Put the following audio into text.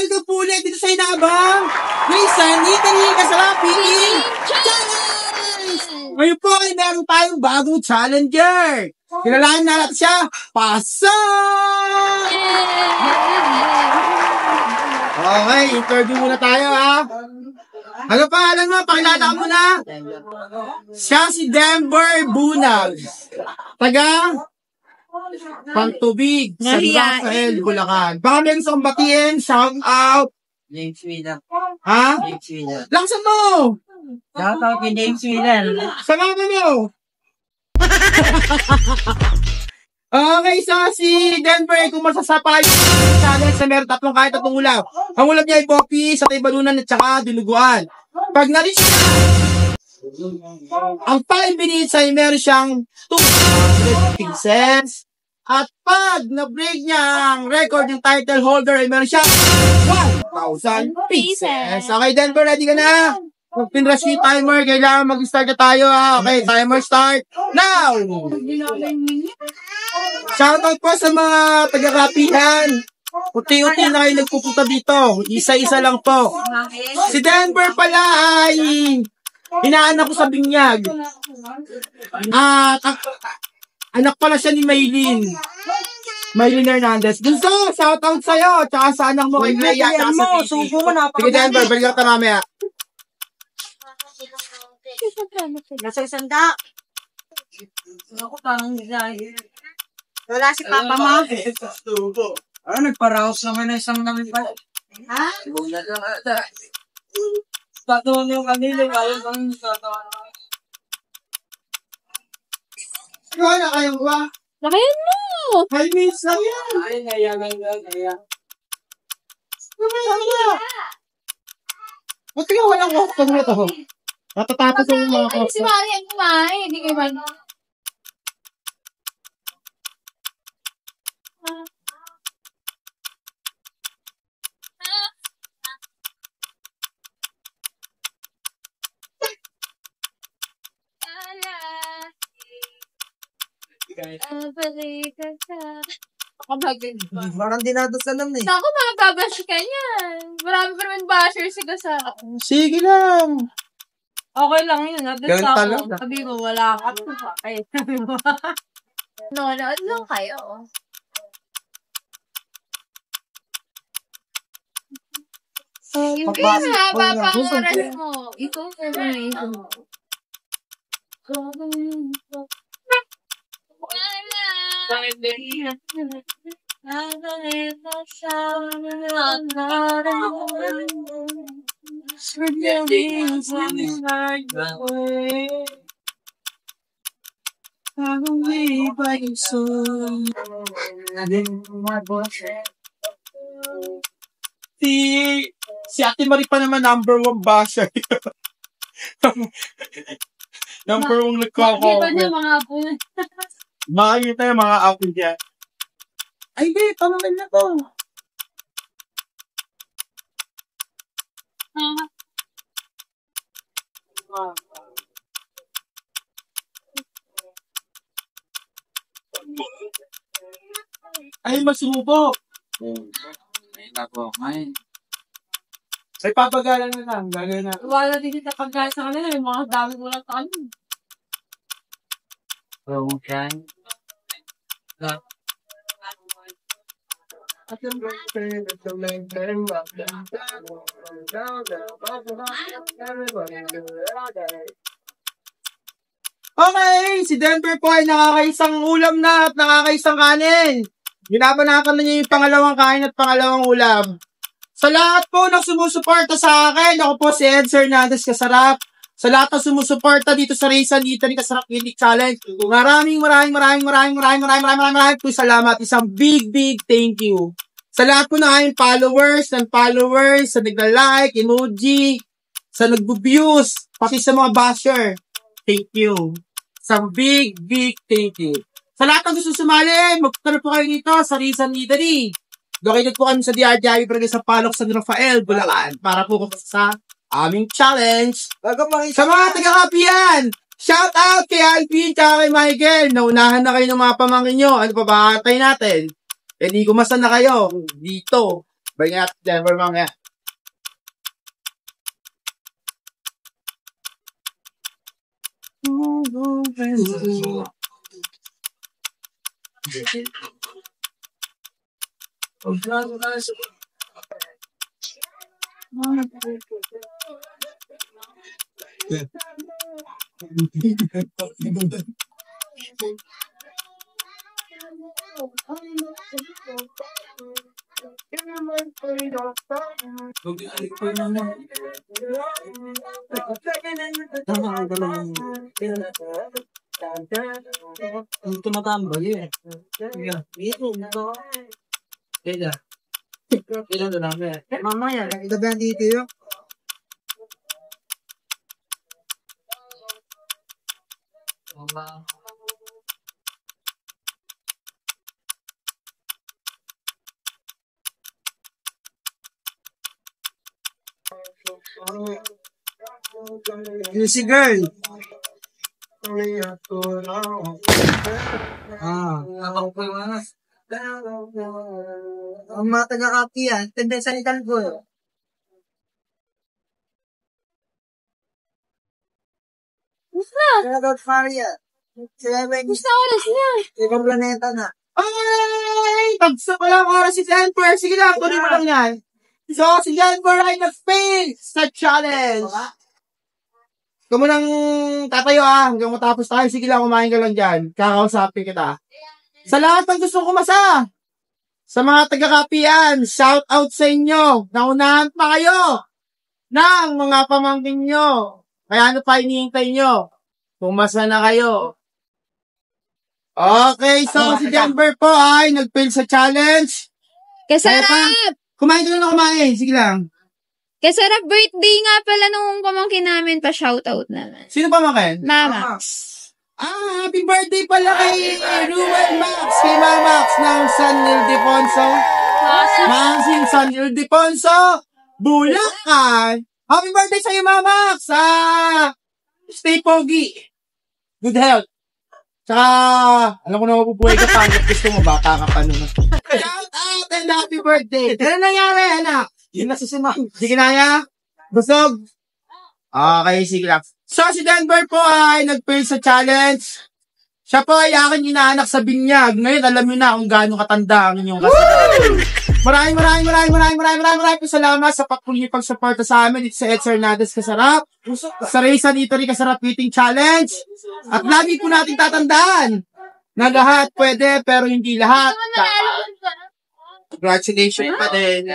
Welcome po ulit dito sa Inabang Raysan Italy Kasarap Eating Challenge! Ngayon po ay meron tayong bagong challenger. Kilalanin na natin siya, Pasok! Okay, interview muna tayo ha. Ano pangalan mo? Pakilala ka muna. Siya si Denver Bunag. Taga Pantubig, sa Rafael, Bulacan. Baka meron sa kumbatiin, shout out. James Wheeler. Ha? James Wheeler. Langsan mo! Shout out kay James Wheeler. Salamat mo! Okay, so si Denver, kung masasapay yung challenge na meron kahit tatlong ulam. Ang ulam niya ay poppy, satay balunan at saka dinuguan. Pag na-reach ang 5 minutes ay meron siyang 200 pieces. At pag na-break niya ang record ng title holder ay meron siyang 1,000 pieces. Okay, Denver, ready ka na? Pag pinrush yung timer, kailangan mag-start na tayo ha. Okay, timer start now! Shoutout po sa mga taga-kapihan. Unti-unti na kayo nagpupunta dito. Isa-isa lang po. Si Denver pala ay inaanak ko sa binyag. At anak pala siya ni Maylin. Maylin Hernandez. Gusto, shoutout sa'yo. Tsaka sa anak mo kay Maya. Tsaka sa Titi. Sige Denver, balik ka mamaya. Nasa isanda. Ako parang wala si Papa mo. Nagparaos naman na isang namin pa. Ha? Wala lang ata. Tatuan yung kanila. Ayaw bang tatuan naman. Ikaw na kayo ba? Nakayan mo! 5 minutes lang yan. Ay, nayagan lang. Nayagan. Ba't kaya walang wakto mo ito? Natatapos yung mga Ay, si Marian kumain. Hindi kayo man. Parang dinadasalan eh. Naku, mga babash ka niyan. Marami pa naman basher si Gasara. Sige lang. Okay lang yun. At Ganun ako, talaga. sabi mo, wala ka. Ay, sabi mo. Nanonood lang kayo. Yung haba pang oras mo. Ito ang information mo. Si Ate Marie pa naman number 1 basher. Number 1 Di ba niya nagkaka-comment. mga apo na? Makikita yung mga ako niya. Ay, di, pamamin na to. Ay, masubo. Ay, nako. Ay. Ay, papagalan na lang. Gagawin na. Wala din kita pagkaya sa kanila. Yung mga dami mo lang kanin. Okay. Okay, si Denver po ay nakakaisang ulam na at nakakaisang kanin. Ginabanakan na niya yung pangalawang kain at pangalawang ulam. Sa lahat po ng sumusuporta sa akin, ako po si Ed Hernandez Kasarap. Sa lahat ng sumusuporta dito sa Raysan Italy Kasarap Eating Challenge, maraming po salamat. Isang big thank you. Sa lahat po ng aking followers, sa nagla-like, emoji, sa nagbo-views, pati sa mga basher. Thank you. Isang big thank you. Sa lahat ng gusto sumali, magpunta po kayo dito sa Raysan Italy. Located po kami sa DRDI, pero sa Palok, San Rafael, Bulacan, para po sa aming challenge. Sa mga taga-kapihan, shout out kay Alvin at kay Michael. Naunahan na kayo ng mga pamangkin nyo. Ano pa ba atay natin? Eh di kumasa na kayo dito Balik natin Denver mamaya. Ang tumatambal eh. Ilan na lang eh. Mamaya, nagdagan dito yun. Juicy girl. Ako po yung mga. Ang mga taga-kapi yan, tendensyalitan ko. Shoutout Maria. Gusto oras na. Ibang planeta na. Ay! Pagsa ko lang oras si Jennifer. Sige lang, tuloy mo lang yan. So, si Jennifer ay nag-fail sa challenge. Ikaw mo nang tatayo hanggang matapos tayo. Sige lang, kumain ka lang dyan. Kakausapin kita. Sa lahat ng gustong kumasa, sa mga taga-kapian, shout out sa inyo. Naunahan pa kayo ng mga pamangkin nyo. Kaya ano pa hinihintay nyo? Pumasa na kayo. Okay, so si Denver po ay nag-fail sa challenge. Kasarap! Kumain ka na kumain. Sige lang. Kasarap birthday nga pala nung pamangkin namin pa shoutout naman. Sino pamangkin? Mama. Happy birthday pala kay Ruel Max. Kay Mamax ng San Ildefonso. Mangsing San Ildefonso. Bulacan. Happy birthday sa'yo, Mamax. Stay pogi. Good health. Tsaka, alam ko na mapubuhay ka pa. Gusto mo, bata ka pa nun. Shout out and happy birthday. Ano nangyari, anak? Yun na susimang. Di kinaya? Busog? Okay, sige lang. So, si Denver po ay nag-fail sa challenge. Siya po ay aking inaanak sa binyag. Ngayon, alam niyo na kung gaano katanda ang inyong kasama. Maraming po salamat sa patuloy pagsuporta sa amin dito sa Eds Hernandez Kasarap. Sa Raysan Eatery Kasarap Eating Challenge. At lagi po natin tatandaan na lahat pwede pero hindi lahat. Congratulations pa din.